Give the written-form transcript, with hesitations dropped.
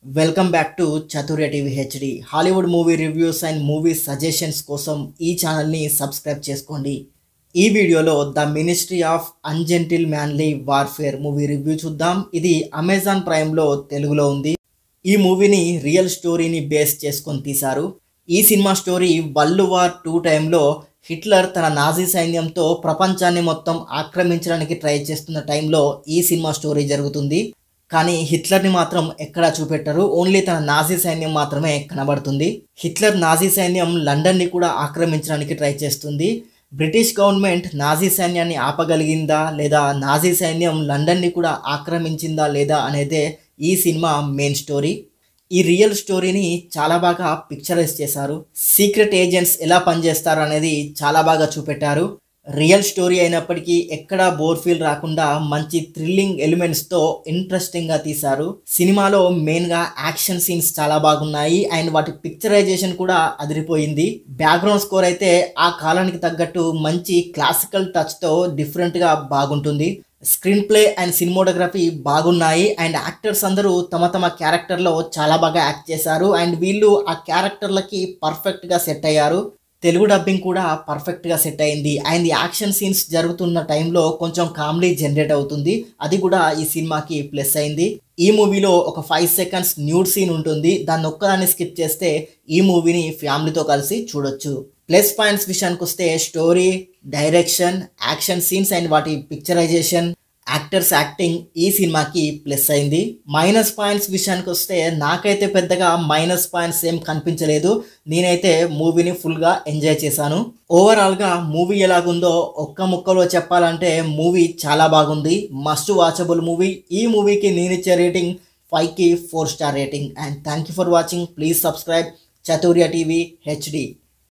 Welcome back to Chaturya TV HD. Hollywood movie reviews and movie suggestions కోసం ఈ ఛానల్ని subscribe చేసుకోండి. ఈ వీడియోలో the ministry of ungentlemanly warfare movie review చూద్దాం. ఇది అమెజాన్ ప్రైమ్లో తెలుగులో ఉంది. ఈ మూవీని రియల్ స్టోరీని బేస్ చేసుకొని తీశారు. ఈ సినిమా స్టోరీ వరల్డ్ వార్ 2 టైంలో హిట్లర్ తన నాజీ సైన్యంతో ప్రపంచాన్ని మొత్తం ఆక్రమించడానికి ట్రై చేస్తున్న టైంలో ఈ సినిమా స్టోరీ జరుగుతుంది. కానీ హిట్లర్ని మాత్రం ఎక్కడా చూపెట్టరు. ఓన్లీ తన నాజీ సైన్యం మాత్రమే కనబడుతుంది. హిట్లర్ నాజీ సైన్యం లండన్ని కూడా ఆక్రమించడానికి ట్రై చేస్తుంది. బ్రిటిష్ గవర్నమెంట్ నాజీ సైన్యాన్ని ఆపగలిగిందా లేదా నాజీ సైన్యం లండన్ని కూడా ఆక్రమించిందా లేదా అనేదే ఈ సినిమా మెయిన్ స్టోరీ. ఈ రియల్ స్టోరీని చాలా బాగా పిక్చరైజ్ చేశారు. సీక్రెట్ ఏజెంట్స్ ఎలా పనిచేస్తారు అనేది చాలా బాగా చూపెట్టారు. రియల్ స్టోరీ అయినప్పటికీ ఎక్కడా బోర్ ఫీల్ రాకుండా మంచి థ్రిల్లింగ్ ఎలిమెంట్స్తో ఇంట్రెస్టింగ్గా తీశారు. సినిమాలో మెయిన్గా యాక్షన్ సీన్స్ చాలా బాగున్నాయి అండ్ వాటి పిక్చరైజేషన్ కూడా అదిరిపోయింది. బ్యాక్గ్రౌండ్ స్కోర్ అయితే ఆ కాలానికి తగ్గట్టు మంచి క్లాసికల్ టచ్తో డిఫరెంట్గా బాగుంటుంది. స్క్రీన్ ప్లే అండ్ సినిమోటోగ్రఫీ బాగున్నాయి అండ్ యాక్టర్స్ అందరూ తమ తమ క్యారెక్టర్లో చాలా బాగా యాక్ట్ చేశారు అండ్ వీళ్ళు ఆ క్యారెక్టర్లకి పర్ఫెక్ట్గా సెట్ అయ్యారు. తెలుగు డబ్బింగ్ కూడా పర్ఫెక్ట్గా సెట్ అయింది అండ్ యాక్షన్ సీన్స్ జరుగుతున్న టైంలో కొంచెం కామెడీ జనరేట్ అవుతుంది. అది కూడా ఈ సినిమాకి ప్లస్ అయింది. ఈ మూవీలో ఒక 5 సెకండ్స్ న్యూడ్ సీన్ ఉంటుంది. దాన్ని ఒక్కదాన్ని స్కిప్ చేస్తే ఈ మూవీని ఫ్యామిలీతో కలిసి చూడొచ్చు. ప్లస్ పాయింట్స్ విషయానికి వస్తే story, direction, action scenes and వాటి పిక్చరైజేషన్, యాక్టర్స్ యాక్టింగ్ ఈ సినిమాకి ప్లస్ అయింది. మైనస్ పాయింట్స్ విషయానికి వస్తే నాకైతే పెద్దగా మైనస్ పాయింట్స్ ఏం కనిపించలేదు. నేనైతే మూవీని ఫుల్గా ఎంజాయ్ చేశాను. ఓవరాల్గా మూవీ ఎలాగుందో ఒక్క ముక్కలో చెప్పాలంటే మూవీ చాలా బాగుంది. Must watchable movie. ఈ మూవీకి నేనిచ్చే రేటింగ్ 5కి 4 star rating. And thank you for watching. Please subscribe చతుర్య TV HD.